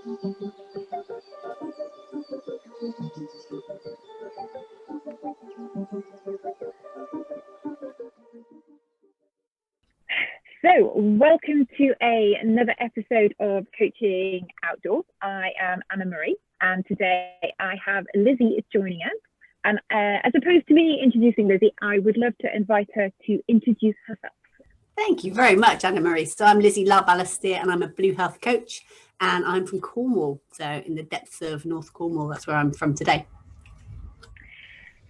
So, welcome to another episode of Coaching Outdoors. I am Anna Marie, and today I have Lizzi joining us. And as opposed to me introducing Lizzi, I would love to invite her to introduce herself. Thank you very much, Anna Marie. So I'm Lizzi Larbalestier, and I'm a Blue Health coach, and I'm from Cornwall. So in the depths of North Cornwall, that's where I'm from today.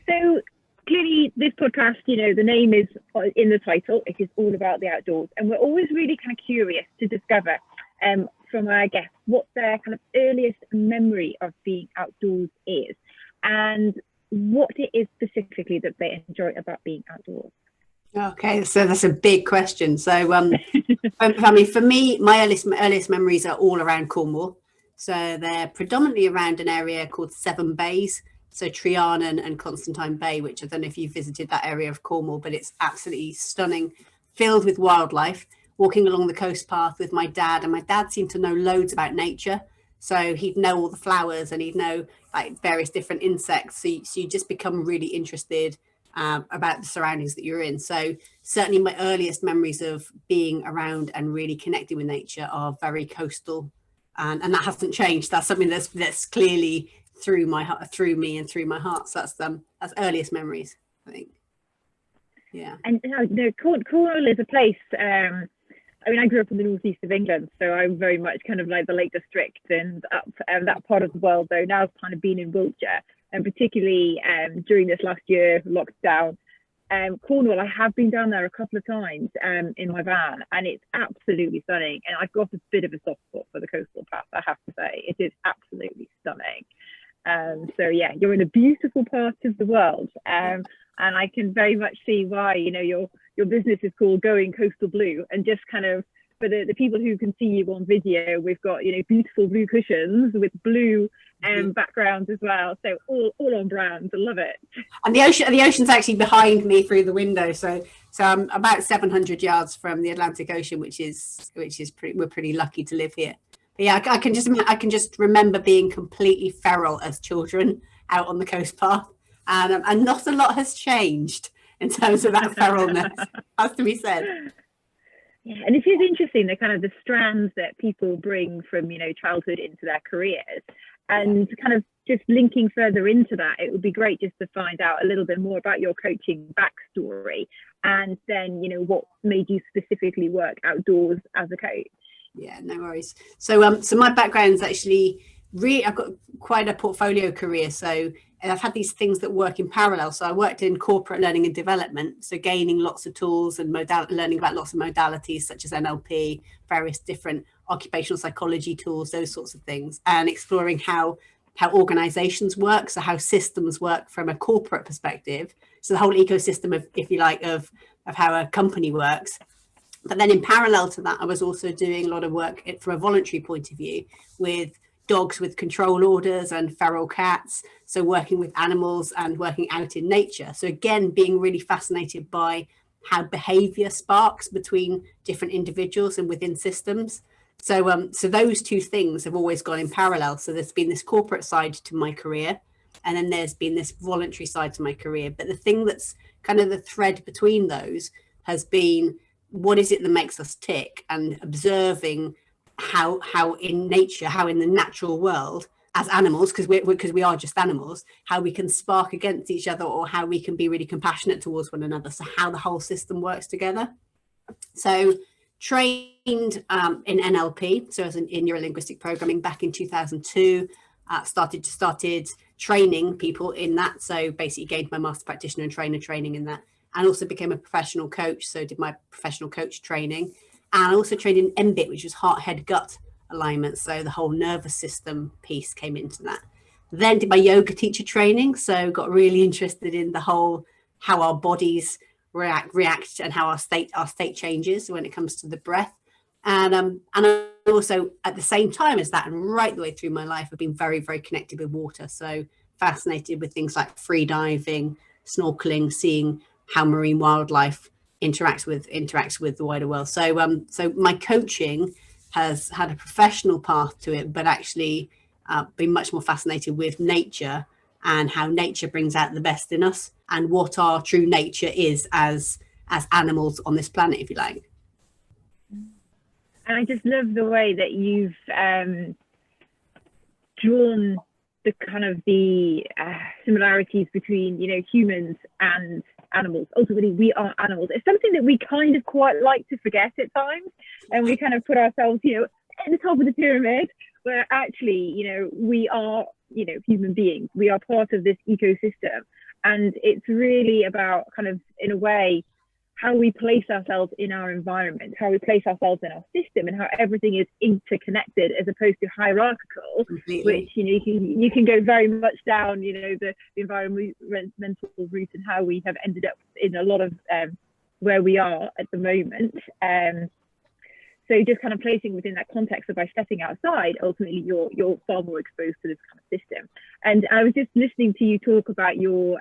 So clearly this podcast, the name is in the title. It is all about the outdoors, and we're always really kind of curious to discover from our guests what their kind of earliest memory of being outdoors is, and what it is specifically that they enjoy about being outdoors. Okay, so that's a big question. So for me, my earliest memories are all around Cornwall. So they're predominantly around an area called Seven Bays. So Trianon and Constantine Bay, which I don't know if you've visited that area of Cornwall, but it's absolutely stunning, filled with wildlife. Walking along the coast path with my dad, and my dad seemed to know loads about nature. So he'd know all the flowers, and he'd know like various different insects. So you just become really interested about the surroundings that you're in. So certainly my earliest memories of being around and really connecting with nature are very coastal, and that hasn't changed. That's something that's clearly through my heart, through me, and through my heart. So that's earliest memories, I think. Yeah. And Cornwall is a place. I grew up in the northeast of England, so I'm very much kind of like the Lake District and up that part of the world. Though now I've kind of been in Wiltshire, and particularly during this last year lockdown, Cornwall. I have been down there a couple of times in my van, and it's absolutely stunning. And I've got a bit of a soft spot for the coastal path, I have to say. It is absolutely stunning. So yeah, you're in a beautiful part of the world, and I can very much see why your business is called Going Coastal Blue. And just kind of for the people who can see you on video, we've got beautiful blue cushions with blue backgrounds as well. So all on brand. I love it. And the ocean's actually behind me through the window. So I'm about 700 yards from the Atlantic Ocean, which is we're pretty lucky to live here. But yeah, I can just remember being completely feral as children out on the coast path, and not a lot has changed in terms of that feralness, has to be said. Yeah, and it is interesting the kind of the strands that people bring from childhood into their careers, and kind of just linking further into that, it would be great just to find out a little bit more about your coaching backstory, and then what made you specifically work outdoors as a coach. Yeah, no worries. So my background is actually I've got quite a portfolio career. So I've had these things that work in parallel. So I worked in corporate learning and development, so gaining lots of tools and learning about lots of modalities such as NLP, various different occupational psychology tools, those sorts of things, and exploring how organizations work, so how systems work from a corporate perspective. So the whole ecosystem of, if you like, of how a company works. But then in parallel to that, I was also doing a lot of work from a voluntary point of view with dogs with control orders and feral cats. So working with animals and working out in nature. So again, being really fascinated by how behavior sparks between different individuals and within systems. So those two things have always gone in parallel. So there's been this corporate side to my career, and then there's been this voluntary side to my career. But the thing that's kind of the thread between those has been, what is it that makes us tick, and observing how in nature, how in the natural world as animals, because we are just animals, how we can spark against each other, or how we can be really compassionate towards one another. So how the whole system works together. So trained in NLP, so as in neurolinguistic programming back in 2002, started training people in that. So basically gained my master practitioner and trainer training in that, and also became a professional coach. So did my professional coach training, and I also trained in MBIT, which was heart, head, gut alignment. So the whole nervous system piece came into that. Then did my yoga teacher training. So got really interested in the whole, how our bodies react and how our state changes when it comes to the breath. And I also, at the same time as that, and right the way through my life, I've been very, very connected with water. So fascinated with things like free diving, snorkeling, seeing how marine wildlife interacts with the wider world. So my coaching has had a professional path to it, but actually been much more fascinated with nature and how nature brings out the best in us and what our true nature is as animals on this planet, if you like. And I just love the way that you've drawn the kind of the similarities between, you know, humans and animals. Ultimately, we are animals. It's something that we kind of quite like to forget at times, and we kind of put ourselves, you know, at the top of the pyramid, where actually, you know, we are, you know, human beings. We are part of this ecosystem, and it's really about kind of, in a way, how we place ourselves in our environment, how we place ourselves in our system, and how everything is interconnected as opposed to hierarchical. Completely. Which, you know, you can go very much down, you know, the environmental route and how we have ended up in a lot of where we are at the moment. So just kind of placing within that context of by stepping outside, ultimately you're far more exposed to this kind of system. And I was just listening to you talk about your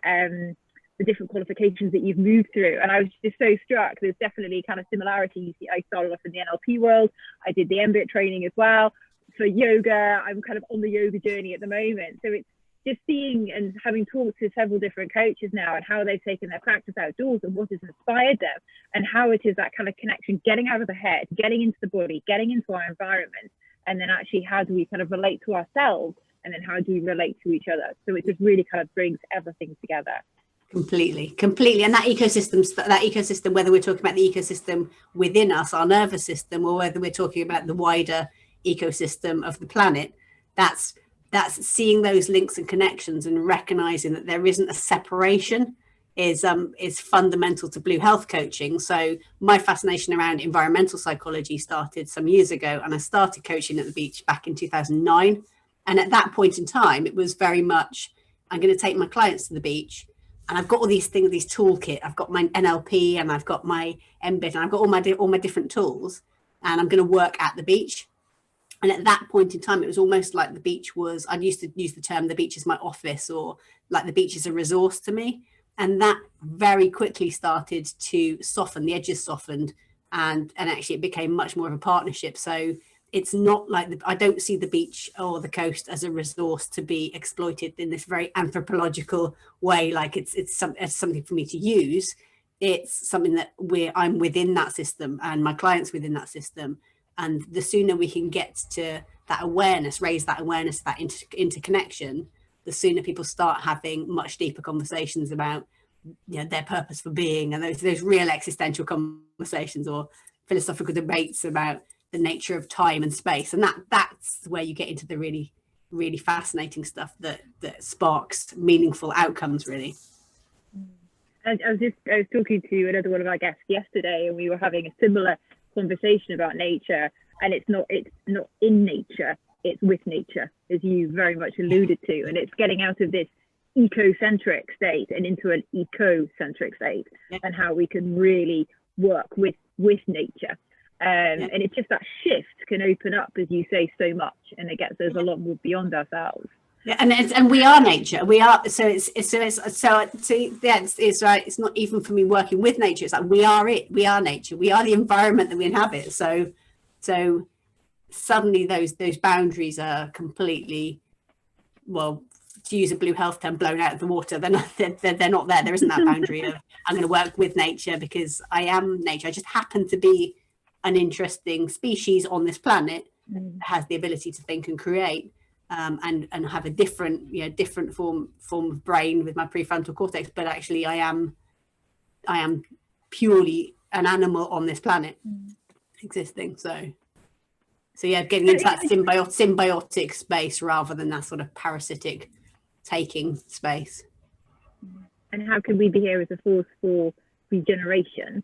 the different qualifications that you've moved through, and I was just so struck. There's definitely kind of similarities. I started off in the NLP world. I did the MBIT training as well for yoga. I'm kind of on the yoga journey at the moment. So it's just seeing and having talked to several different coaches now and how they've taken their practice outdoors and what has inspired them, and how it is that kind of connection, getting out of the head, getting into the body, getting into our environment, and then actually how do we kind of relate to ourselves, and then how do we relate to each other. So it just really kind of brings everything together. Completely. And that ecosystem, whether we're talking about the ecosystem within us, our nervous system, or whether we're talking about the wider ecosystem of the planet, that's seeing those links and connections and recognizing that there isn't a separation is fundamental to blue health coaching. So my fascination around environmental psychology started some years ago, and I started coaching at the beach back in 2009. And at that point in time, it was very much, I'm going to take my clients to the beach, and I've got all these things, these toolkit. I've got my NLP and I've got my MBIT and I've got all my different tools, and I'm going to work at the beach. And at that point in time, it was almost like the beach was, I'd used to use the term, the beach is my office, or like the beach is a resource to me. And that very quickly started to soften, the edges softened, and actually it became much more of a partnership. So it's not like I don't see the beach or the coast as a resource to be exploited in this very anthropological way. Like it's something for me to use. It's something that I'm within that system, and my clients within that system. And the sooner we can get to that awareness, raise that awareness, that interconnection, the sooner people start having much deeper conversations about, you know, their purpose for being, and those real existential conversations or philosophical debates about the nature of time and space. And that's where you get into the really, really fascinating stuff that sparks meaningful outcomes, really. I was talking to another one of our guests yesterday, and we were having a similar conversation about nature. And it's not in nature, it's with nature, as you very much alluded to. And it's getting out of this ecocentric state and into an ecocentric state, and how we can really work with nature. And it's just that shift can open up, as you say, so much, and it gets us a lot more beyond ourselves. Yeah, and we are nature. We are it's right. It's not even for me working with nature. It's like we are nature. We are the environment that we inhabit. So suddenly those boundaries are completely, well, to use a blue health term, blown out of the water. They're not there. There isn't that boundary of I'm going to work with nature because I am nature. I just happen to be an interesting species on this planet that has the ability to think and create, and have a different form of brain with my prefrontal cortex. But actually, I am purely an animal on this planet existing. So yeah, getting into that symbiotic space rather than that sort of parasitic taking space. And how can we be here as a force for regeneration?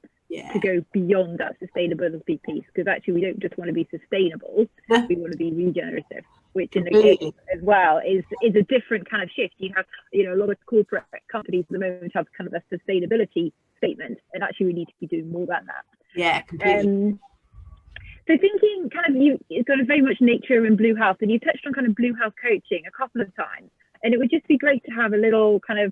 To go beyond that sustainability piece, because actually we don't just want to be sustainable, we want to be regenerative, which in the case as well is a different kind of shift. You have, you know, a lot of corporate companies at the moment have kind of a sustainability statement, and actually we need to be doing more than that. Yeah, completely. So thinking kind of it's got a very much nature and blue health, and you touched on kind of blue health coaching a couple of times, and it would just be great to have a little kind of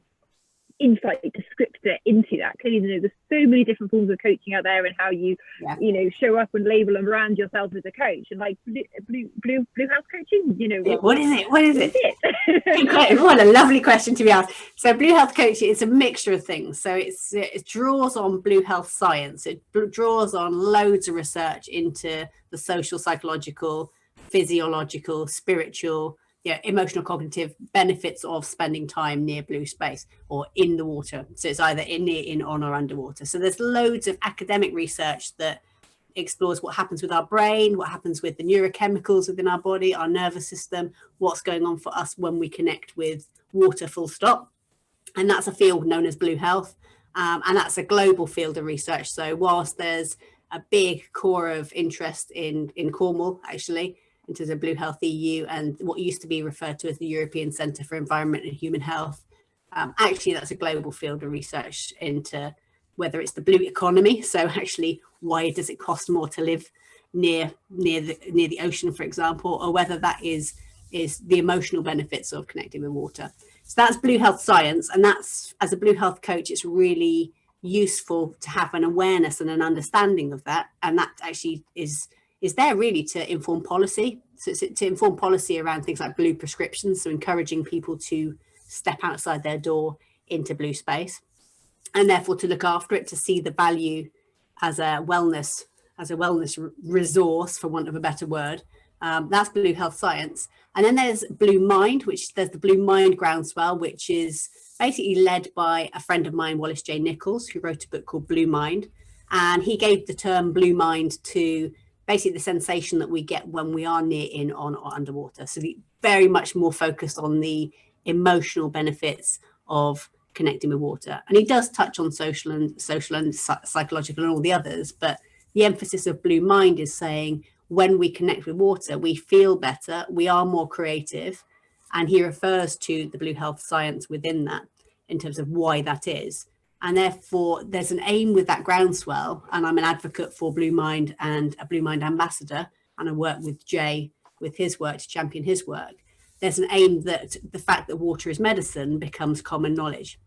insight descriptor into that. Clearly, you know, there's so many different forms of coaching out there, and how you you know, show up and label and brand yourself as a coach. And like blue house coaching, you know, what is it? What a lovely question to be asked. So blue health coaching is a mixture of things. So it draws on blue health science. It draws on loads of research into the social, psychological, physiological, spiritual, emotional, cognitive benefits of spending time near blue space or in the water. So it's either in, on, or underwater. So there's loads of academic research that explores what happens with our brain, what happens with the neurochemicals within our body, our nervous system, what's going on for us when we connect with water, full stop. And that's a field known as blue health. And that's a global field of research. So whilst there's a big core of interest in Cornwall, actually, in terms of Blue Health EU and what used to be referred to as the European Centre for Environment and Human Health. Actually, that's a global field of research into whether it's the blue economy. So actually, why does it cost more to live near the ocean, for example, or whether that is the emotional benefits of connecting with water. So that's blue health science. And that's, as a blue health coach, it's really useful to have an awareness and an understanding of that. And that actually is there really to inform policy. So it's to inform policy around things like blue prescriptions, so encouraging people to step outside their door into blue space, and therefore to look after it, to see the value as a wellness resource, for want of a better word. That's blue health science. And then there's blue mind, there's the blue mind groundswell, which is basically led by a friend of mine, Wallace J. Nichols, who wrote a book called Blue Mind. And he gave the term blue mind to basically the sensation that we get when we are near, in, on, or underwater. So very much more focused on the emotional benefits of connecting with water. And he does touch on social and psychological and all the others, but the emphasis of blue mind is saying when we connect with water, we feel better, we are more creative. And he refers to the blue health science within that in terms of why that is. And therefore, there's an aim with that groundswell. And I'm an advocate for Blue Mind and a Blue Mind ambassador. And I work with Jay with his work to champion his work. There's an aim that the fact that water is medicine becomes common knowledge.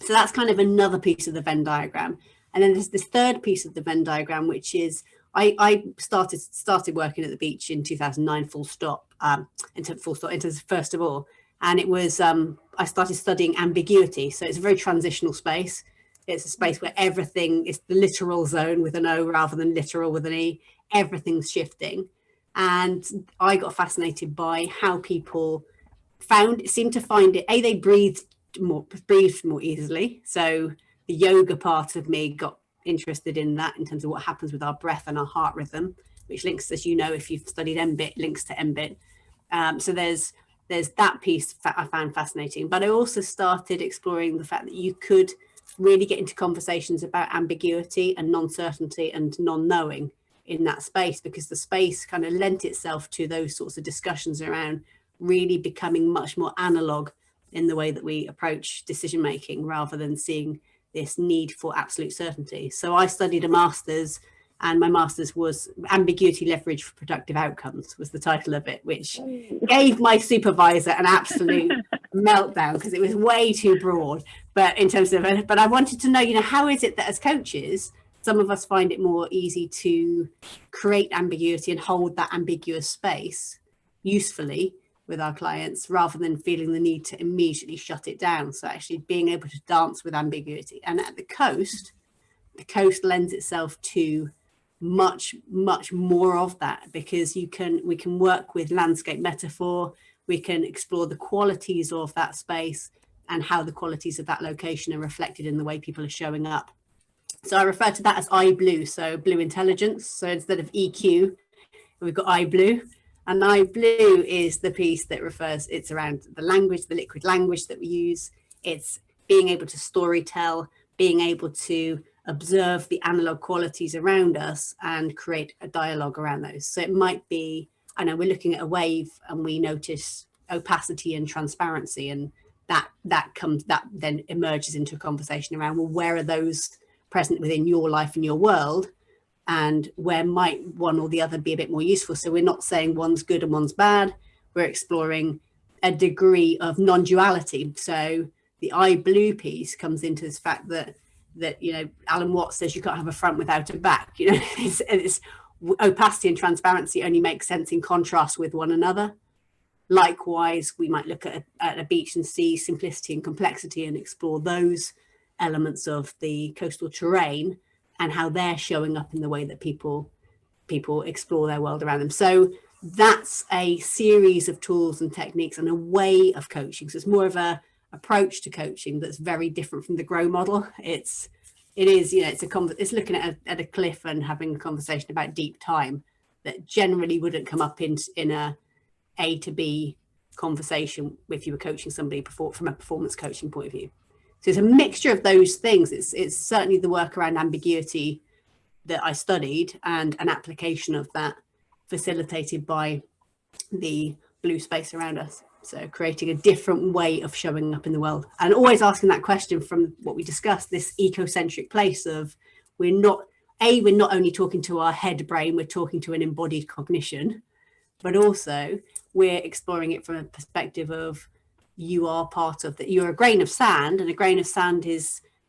So that's kind of another piece of the Venn diagram. And then there's this third piece of the Venn diagram, which is I started working at the beach in 2009, full stop, first of all. And it was, I started studying ambiguity. So it's a very transitional space. It's a space where everything is the literal zone with an O rather than literal with an E. Everything's shifting. And I got fascinated by how people seemed to find it, they breathed more easily. So the yoga part of me got interested in that in terms of what happens with our breath and our heart rhythm, which links, as you know, if you've studied MBIT, links to MBIT. So there's that piece I found fascinating, but I also started exploring the fact that you could really get into conversations about ambiguity and non-certainty and non-knowing in that space, because the space kind of lent itself to those sorts of discussions around really becoming much more analog in the way that we approach decision making, rather than seeing this need for absolute certainty. So I studied a master's, and my master's was Ambiguity Leverage for Productive Outcomes was the title of it, which gave my supervisor an absolute meltdown because it was way too broad. But in terms of, but I wanted to know, how is it that as coaches, some of us find it more easy to create ambiguity and hold that ambiguous space usefully with our clients, rather than feeling the need to immediately shut it down. So actually being able to dance with ambiguity. And at the coast lends itself to much more of that, because we can work with landscape metaphor, we can explore the qualities of that space and how the qualities of that location are reflected in the way people are showing up. So I refer to that as iBlue, so blue intelligence. So instead of EQ, we've got iBlue, and iBlue is the piece that it's around the language, the liquid language that we use. It's being able to story tell, being able to observe the analog qualities around us and create a dialogue around those. So it might be, I know we're looking at a wave and we notice opacity and transparency, and that then emerges into a conversation around, well, where are those present within your life and your world, and where might one or the other be a bit more useful? So we're not saying one's good and one's bad, we're exploring a degree of non-duality. So the eye blue piece comes into this fact that you know, Alan Watts says you can't have a front without a back. You know, it's opacity and transparency only make sense in contrast with one another. Likewise, we might look at a beach and see simplicity and complexity and explore those elements of the coastal terrain and how they're showing up in the way that people explore their world around them. So that's a series of tools and techniques and a way of coaching. So it's more of a approach to coaching that's very different from the grow model. It is, you know, it's looking at a cliff and having a conversation about deep time that generally wouldn't come up in a to B conversation if you were coaching somebody from a performance coaching point of view. So it's a mixture of those things. It's certainly the work around ambiguity that I studied and an application of that facilitated by the blue space around us. So creating a different way of showing up in the world and always asking that question from what we discussed, this ecocentric place of we're not only talking to our head brain, we're talking to an embodied cognition, but also we're exploring it from a perspective of you are part of that. You're a grain of sand, and a grain of sand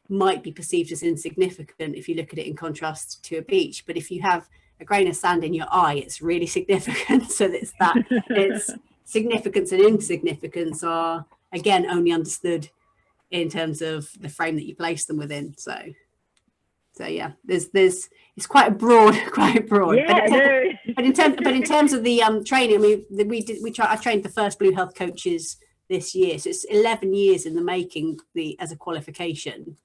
might be perceived as insignificant if you look at it in contrast to a beach. But if you have a grain of sand in your eye, it's really significant. So it's significance and insignificance are again only understood in terms of the frame that you place them within. So yeah, there's it's quite broad. Yeah, but in terms of the training, I mean, I trained the first Blue Health coaches this year, so it's 11 years in the making as a qualification,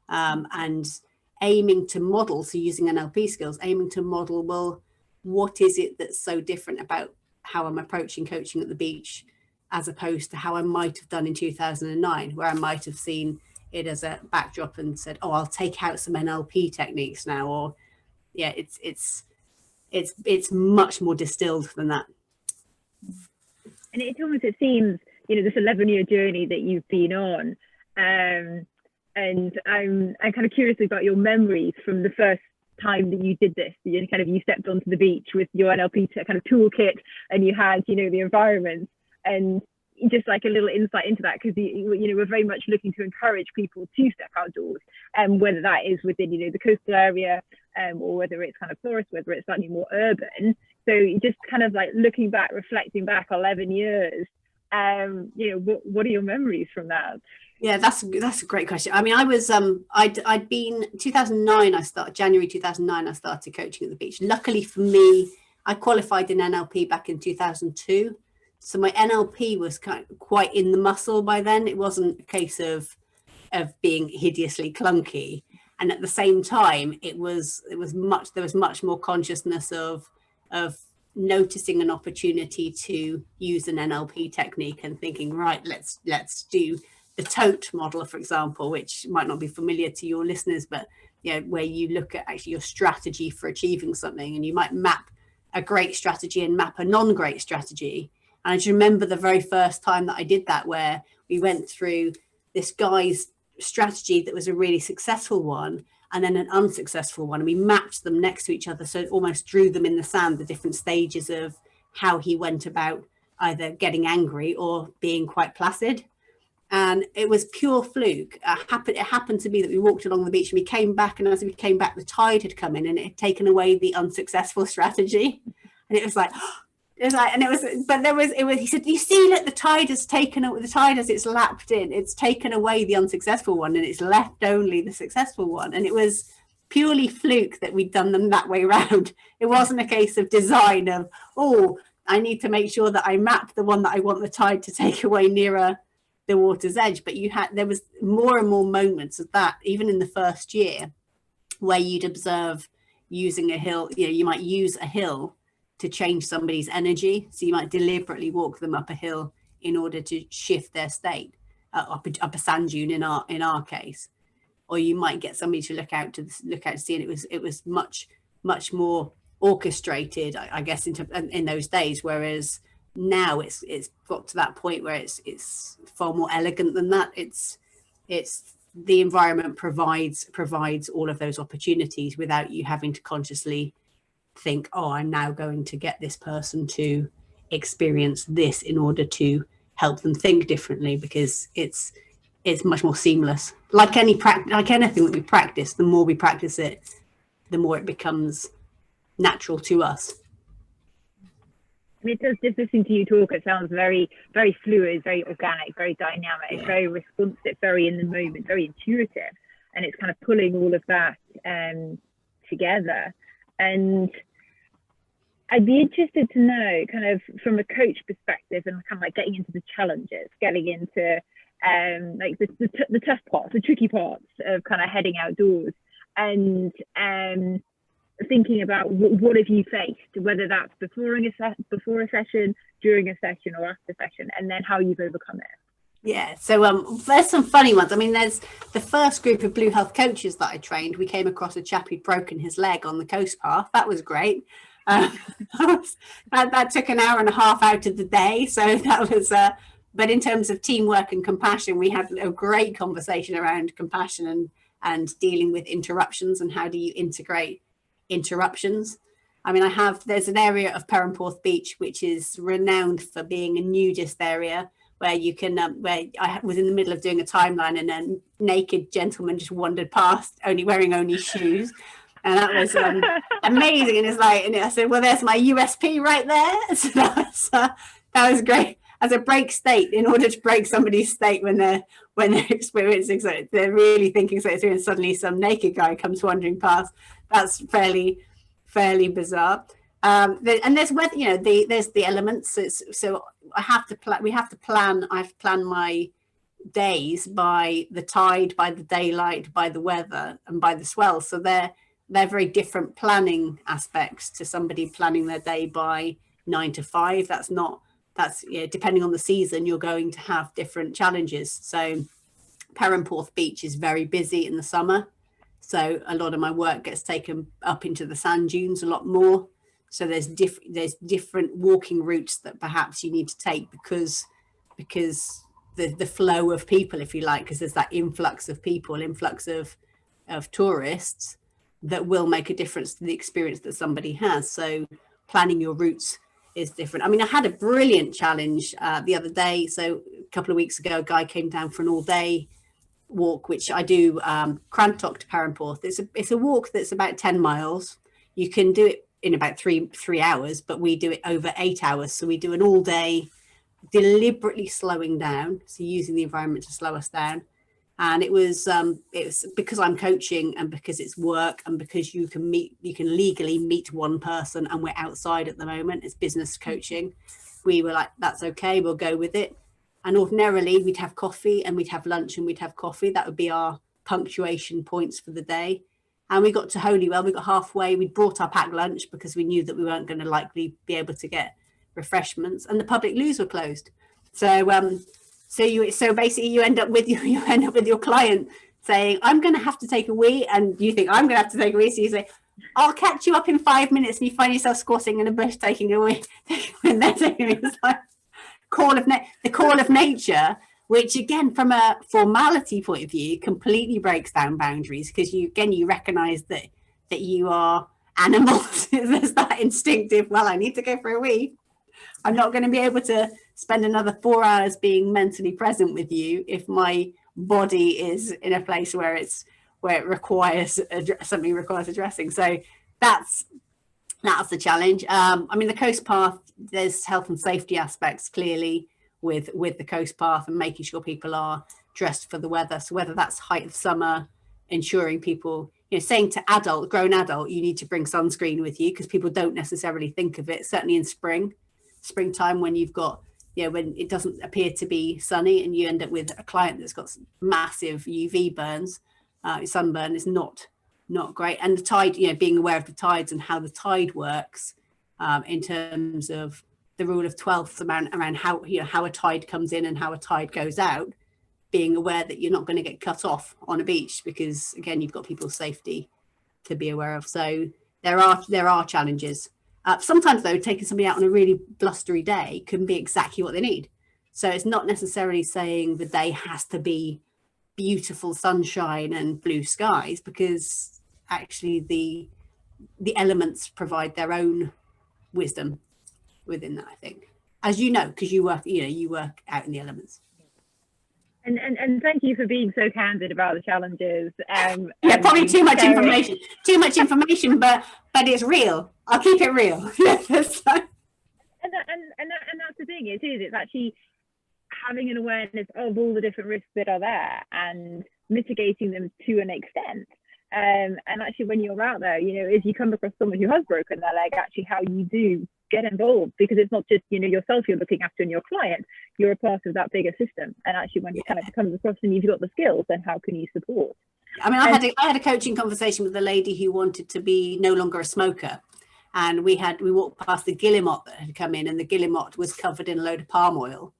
and aiming to model, so using NLP skills, aiming to model, well, what is it that's so different about how I'm approaching coaching at the beach as opposed to how I might have done in 2009, where I might have seen it as a backdrop and said, oh, I'll take out some NLP techniques now, or yeah, it's much more distilled than that. And it seems, you know, this 11-year journey that you've been on, and I'm kind of curious about your memories from the first time that you did this. You stepped onto the beach with your NLP kind of toolkit, and you had, you know, the environment, and just like a little insight into that, because we're very much looking to encourage people to step outdoors, and whether that is within, you know, the coastal area, or whether it's kind of forest, whether it's slightly more urban. So just kind of like looking back, reflecting back 11 years, you know, what are your memories from that? Yeah, that's a great question. I mean, I was I'd been 2009. January 2009. I started coaching at the beach. Luckily for me, I qualified in NLP back in 2002. So my NLP was quite in the muscle by then. It wasn't a case of being hideously clunky. And at the same time, there was much more consciousness of noticing an opportunity to use an NLP technique and thinking, right, let's do the tote model, for example, which might not be familiar to your listeners, but you know, where you look at actually your strategy for achieving something, and you might map a great strategy and map a non-great strategy. And I just remember the very first time that I did that, where we went through this guy's strategy that was a really successful one and then an unsuccessful one, and we mapped them next to each other, so it almost drew them in the sand, the different stages of how he went about either getting angry or being quite placid. And it was pure fluke. It happened to be that we walked along the beach and we came back, and as we came back, the tide had come in and it had taken away the unsuccessful strategy. And it was like, he said, you see, look, the tide as it's lapped in, it's taken away the unsuccessful one and it's left only the successful one. And it was purely fluke that we'd done them that way around. It wasn't a case of design of, oh, I need to make sure that I map the one that I want the tide to take away nearer the water's edge. But there was more and more moments of that, even in the first year, where you'd observe using a hill. You know, you might use a hill to change somebody's energy. So you might deliberately walk them up a hill in order to shift their state, up a sand dune in our case. Or you might get somebody to look out to sea, and it was much more orchestrated, I guess, in those days. Whereas now it's got to that point where it's far more elegant than that. It's the environment provides all of those opportunities without you having to consciously think, oh, I'm now going to get this person to experience this in order to help them think differently, because it's much more seamless. Like anything that we practice, the more we practice it, the more it becomes natural to us. I mean, it does, just listening to you talk, it sounds very, very fluid, very organic, very dynamic, very responsive, very in the moment, very intuitive. And it's kind of pulling all of that together. And I'd be interested to know, kind of from a coach perspective, and kind of like getting into the challenges, getting into like the tough parts, the tricky parts of kind of heading outdoors, and thinking about what have you faced, whether that's before a session, during a session, or after session, and then how you've overcome it. Yeah, so there's some funny ones. I mean, there's the first group of Blue Health coaches that I trained. We came across a chap who'd broken his leg on the coast path. That was great. That took an hour and a half out of the day. So that was, but in terms of teamwork and compassion, we had a great conversation around compassion and dealing with interruptions, and how do you integrate interruptions. I mean, there's an area of Perranporth Beach which is renowned for being a nudist area, where you can where I was in the middle of doing a timeline, and a naked gentleman just wandered past, wearing only shoes, and that was amazing. And it's like, and I said, well, there's my USP right there. So that was great as a break state, in order to break somebody's state when they're experiencing so, they're really thinking so through, and suddenly some naked guy comes wandering past. That's fairly bizarre. And there's weather, there's the elements. So I have to plan my days by the tide, by the daylight, by the weather, and by the swell. So they're very different planning aspects to somebody planning their day by 9 to 5. That's depending on the season, you're going to have different challenges. So Perranporth Beach is very busy in the summer. So a lot of my work gets taken up into the sand dunes a lot more. So there's different walking routes that perhaps you need to take because the flow of people, if you like, because there's that influx of people, influx of tourists that will make a difference to the experience that somebody has. So planning your routes is different. I mean, I had a brilliant challenge the other day. So a couple of weeks ago, a guy came down for an all-day walk, which I do, Crantock to Perranporth. It's a walk that's about 10 miles. You can do it in about three hours, but we do it over 8 hours. So we do an all day, deliberately slowing down, so using the environment to slow us down. And it was because I'm coaching, and because it's work, and because you can legally meet one person, and we're outside at the moment. It's business coaching. We were like, that's okay, we'll go with it. And ordinarily we'd have coffee, and we'd have lunch, and we'd have coffee. That would be our punctuation points for the day. And we got to Holywell, we got halfway, we brought our packed lunch because we knew that we weren't going to likely be able to get refreshments, and the public loos were closed. So basically you end up with your client saying, I'm going to have to take a wee, and you think I'm going to have to take a wee. So you say, I'll catch you up in 5 minutes, and you find yourself squatting in a bush taking a wee. And then it's like the call of nature, which again, from a formality point of view, completely breaks down boundaries, because you recognize that you are animals. There's that instinctive, well, I need to go for a wee. I'm not going to be able to spend another 4 hours being mentally present with you if my body is in a place where it requires something requires addressing. So that's the challenge. I mean, the coast path, there's health and safety aspects clearly with the coast path, and making sure people are dressed for the weather. So whether that's height of summer, ensuring people, saying to grown adult, you need to bring sunscreen with you, because people don't necessarily think of it, certainly in springtime, when you've got, when it doesn't appear to be sunny, and you end up with a client that's got massive UV burns. Sunburn is not great. And the tide, being aware of the tides and how the tide works, in terms of the rule of 12th around how a tide comes in and how a tide goes out, being aware that you're not going to get cut off on a beach, because again, you've got people's safety to be aware of. So there are challenges. Sometimes though, taking somebody out on a really blustery day can be exactly what they need. So it's not necessarily saying the day has to be beautiful sunshine and blue skies, because actually the elements provide their own wisdom within that, I think, as because you work out in the elements. And thank you for being so candid about the challenges. Yeah, probably too much information, but it's real. I'll keep it real. And that's the thing. It's actually having an awareness of all the different risks that are there and mitigating them to an extent. And actually, when you're out there, if you come across someone who has broken their leg, actually how you do get involved, because it's not just yourself you're looking after and your client, you're a part of that bigger system. And actually, when it kind of comes across and you've got the skills, then how can you support? I mean, I had a coaching conversation with a lady who wanted to be no longer a smoker, and we walked past the guillemot that had come in, and the guillemot was covered in a load of palm oil.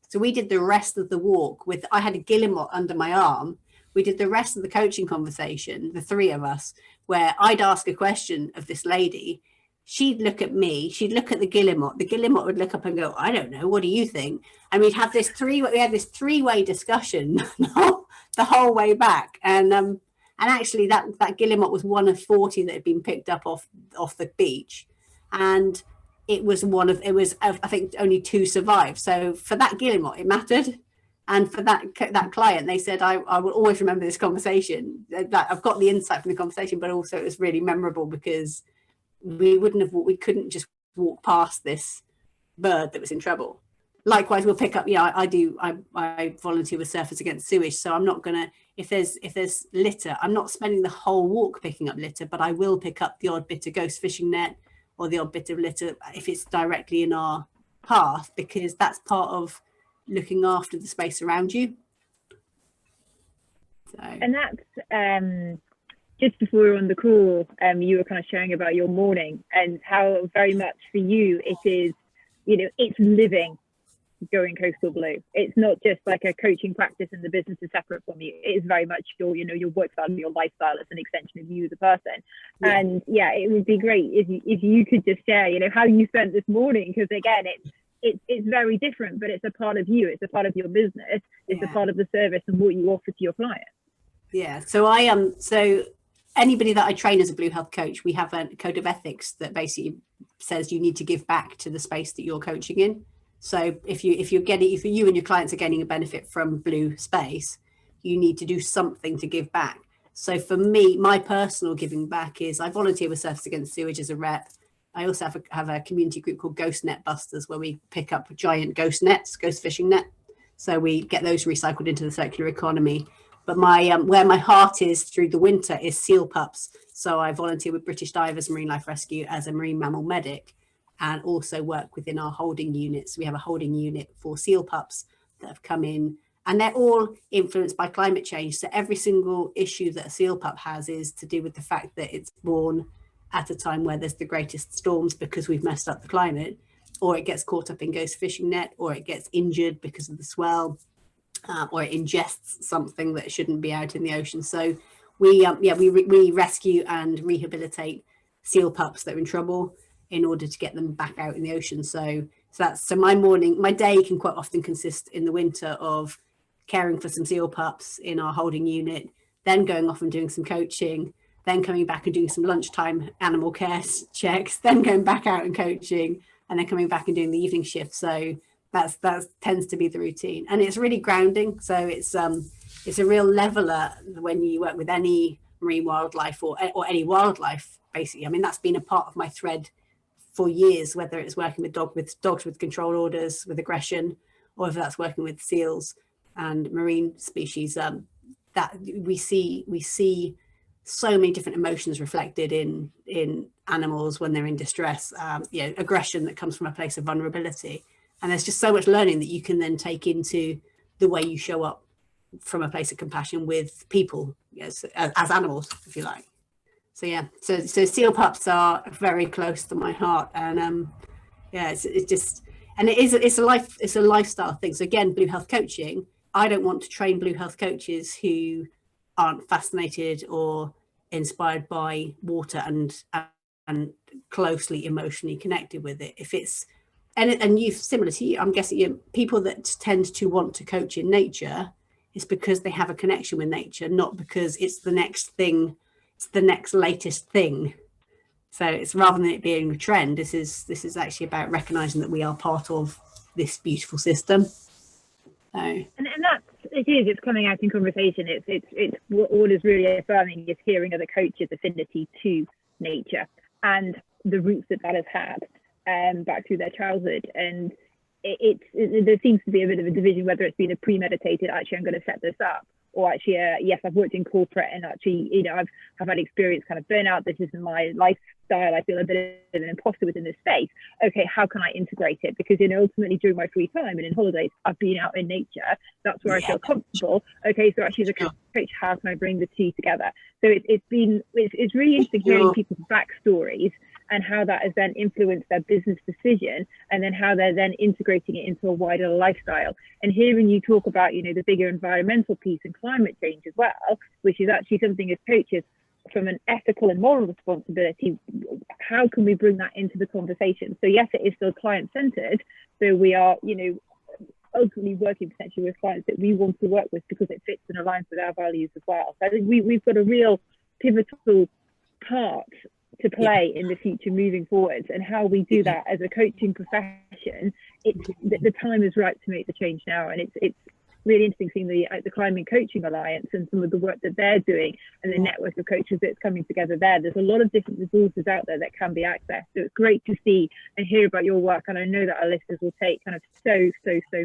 So we did the rest of the walk I had a guillemot under my arm. We did the rest of the coaching conversation, the three of us, where I'd ask a question of this lady. She'd look at me, she'd look at the guillemot would look up and go, I don't know, what do you think? And we had this three-way discussion the whole way back. And actually that guillemot was one of 40 that had been picked up off the beach. And I think only 2 survived. So for that guillemot, it mattered. And for that client, they said, I will always remember this conversation. That I've got the insight from the conversation, but also it was really memorable because we couldn't just walk past this bird that was in trouble. Likewise, we'll pick up, I volunteer with Surfers Against Sewage. So I'm not gonna, if there's litter, I'm not spending the whole walk picking up litter, but I will pick up the odd bit of ghost fishing net or the odd bit of litter if it's directly in our path, because that's part of looking after the space around you. So. And that's just before we were on the call, you were kind of sharing about your morning and how very much for you it is, it's living going coastal blue. It's not just like a coaching practice and the business is separate from you. It is very much your work style, your lifestyle. It's an extension of you as a person. Yeah. And it would be great if you could just share, how you spent this morning, because again, it's very different, but it's a part of you. It's a part of your business. It's a part of the service and what you offer to your clients. Yeah. So so anybody that I train as a Blue Health coach, we have a code of ethics that basically says you need to give back to the space that you're coaching in. So if you and your clients are getting a benefit from blue space, you need to do something to give back. So for me, my personal giving back is I volunteer with Surfers Against Sewage as a rep. I also have a community group called Ghost Net Busters, where we pick up giant ghost fishing net. So we get those recycled into the circular economy. But where my heart is through the winter is seal pups. So I volunteer with British Divers Marine Life Rescue as a marine mammal medic, and also work within our holding units. We have a holding unit for seal pups that have come in, and they're all influenced by climate change. So every single issue that a seal pup has is to do with the fact that it's born at a time where there's the greatest storms because we've messed up the climate, or it gets caught up in ghost fishing net, or it gets injured because of the swell, or it ingests something that shouldn't be out in the ocean. So we rescue and rehabilitate seal pups that are in trouble in order to get them back out in the ocean. So my day can quite often consist in the winter of caring for some seal pups in our holding unit, then going off and doing some coaching, then coming back and doing some lunchtime animal care checks, then going back out and coaching, and then coming back and doing the evening shift. So that tends to be the routine, and it's really grounding. So it's a real leveler when you work with any marine wildlife or any wildlife, basically. I mean, that's been a part of my thread for years, whether it's working with dogs with control orders, with aggression, or if that's working with seals and marine species. That we see so many different emotions reflected in animals when they're in distress. Aggression that comes from a place of vulnerability, and there's just so much learning that you can then take into the way you show up from a place of compassion with people, as animals, if you like. So seal pups are very close to my heart, and it's a lifestyle thing. So again, Blue Health coaching, I don't want to train Blue Health coaches who aren't fascinated or inspired by water and closely emotionally connected with it. If it's and you, similar to you, I'm guessing people that tend to want to coach in nature is because they have a connection with nature, not because it's the next thing. It's the next latest thing. So it's, rather than it being a trend, this is actually about recognizing that we are part of this beautiful system. So. And that's It is. It's coming out in conversation. It's what is really affirming is hearing other coaches' affinity to nature and the roots that has had back through their childhood. And there seems to be a bit of a division whether it's been a premeditated, actually I'm going to set this up, or actually yes, I've worked in corporate and actually I've had experience kind of burnout. This isn't my lifestyle. I feel a bit of an imposter within this space. Okay, how can I integrate it? Because ultimately during my free time and in holidays, I've been out in nature. That's where I feel comfortable. Okay, so actually as a coach, how can I bring the two together? So it's really interesting hearing people's backstories and how that has then influenced their business decision, and then how they're then integrating it into a wider lifestyle. And hearing you talk about, the bigger environmental piece and climate change as well, which is actually something as coaches, from an ethical and moral responsibility, how can we bring that into the conversation? So yes, it is still client-centered. So we are, ultimately working potentially with clients that we want to work with because it fits and aligns with our values as well. So I think we've got a real pivotal part to play in the future moving forwards, and how we do that as a coaching profession. The time is right to make the change now, and it's really interesting seeing the Climate Coaching Alliance and some of the work that they're doing and the network of coaches that's coming together there. There's a lot of different resources out there that can be accessed. So it's great to see and hear about your work, and I know that our listeners will take kind of so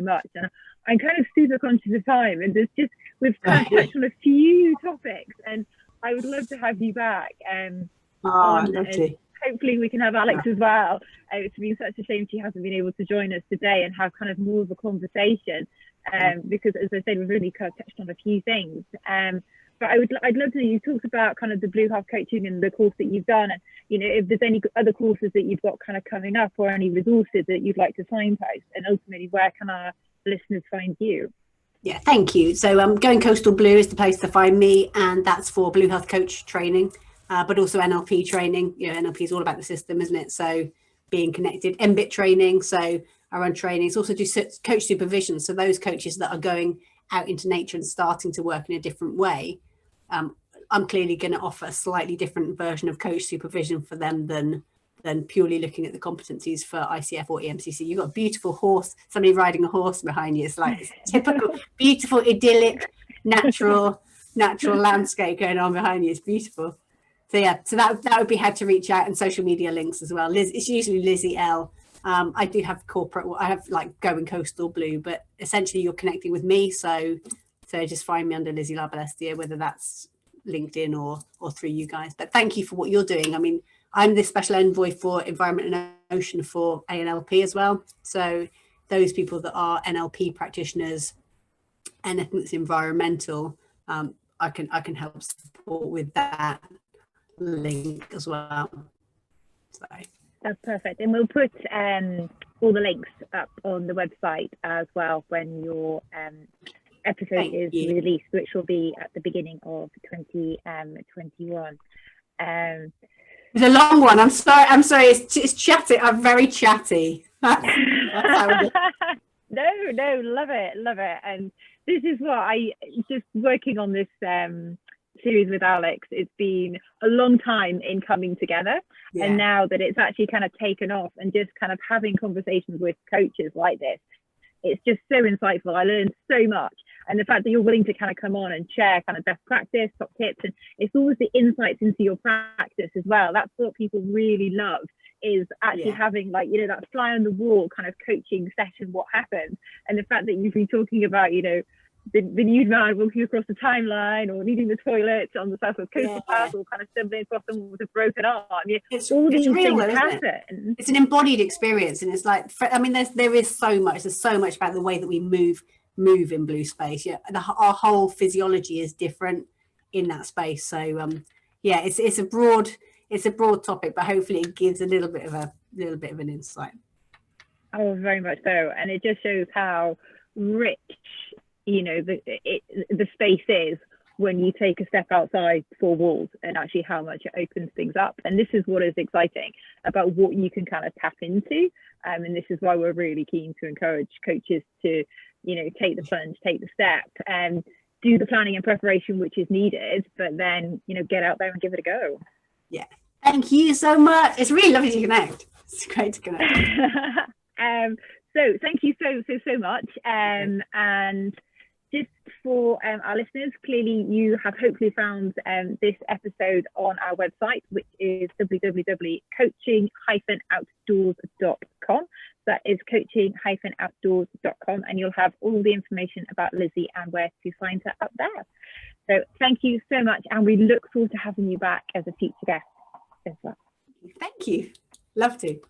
much. And I'm kind of super conscious of time, and we've kind of touched on a few topics, and I would love to have you back. I'd love to. Hopefully we can have Alex as well. It's been such a shame she hasn't been able to join us today and have kind of more of a conversation, because as I said, we've really kind of touched on a few things. But I'd love to, you talked about kind of the Blue Health coaching and the course that you've done, and if there's any other courses that you've got kind of coming up, or any resources that you'd like to signpost, and ultimately where can our listeners find you? Yeah, thank you. So Going Coastal Blue is the place to find me, and that's for Blue Health coach training. But also NLP training. NLP is all about the system, isn't it? So being connected, MBIT training. So I run trainings, also do coach supervision. So those coaches that are going out into nature and starting to work in a different way, I'm clearly going to offer a slightly different version of coach supervision for them than purely looking at the competencies for ICF or EMCC. You've got a beautiful horse, somebody riding a horse behind you. It's like typical, beautiful, idyllic, natural landscape going on behind you. It's beautiful. So yeah, so that would be how to reach out, and social media links as well. It's usually Lizzie L. I do have corporate. I have like Going Coastal Blue, but essentially you're connecting with me. So just find me under Lizzi Larbalestier, whether that's LinkedIn or through you guys. But thank you for what you're doing. I mean, I'm the special envoy for environment and ocean for ANLP as well. So those people that are NLP practitioners, anything that's environmental, I can help support with that link as well. So that's perfect, and we'll put all the links up on the website as well when your episode is released, which will be at the beginning of 2021. It's a long one. I'm sorry. It's chatty. I'm very chatty. No, love it. And this is what I just working on this series with Alex. It's been a long time in coming together, and now that it's actually kind of taken off, and just kind of having conversations with coaches like this, it's just so insightful. I learned so much, and the fact that you're willing to kind of come on and share kind of best practice, top tips, and it's always the insights into your practice as well. That's what people really love, is actually having that fly on the wall kind of coaching session, what happens. And the fact that you've been talking about the nude man walking across the timeline, or needing the toilet on the South West Coastal Path, or kind of stumbling across someone with a broken arm. All these things happen. It's an embodied experience, and it's like, I mean, there's so much about the way that we move in blue space. Our whole physiology is different in that space. So it's a broad topic, but hopefully it gives a little bit of an insight. Oh, very much so, and it just shows how rich the space is when you take a step outside four walls, and actually how much it opens things up. And this is what is exciting about what you can kind of tap into, and this is why we're really keen to encourage coaches to take the plunge, take the step, and do the planning and preparation which is needed, but then get out there and give it a go. Thank you so much. It's really lovely to connect. It's great to connect. So thank you so much, and just for our listeners, clearly you have hopefully found this episode on our website, which is www.coaching-outdoors.com. That is coaching-outdoors.com, and you'll have all the information about Lizzi and where to find her up there. So thank you so much, and we look forward to having you back as a future guest as well. Thank you. Love to.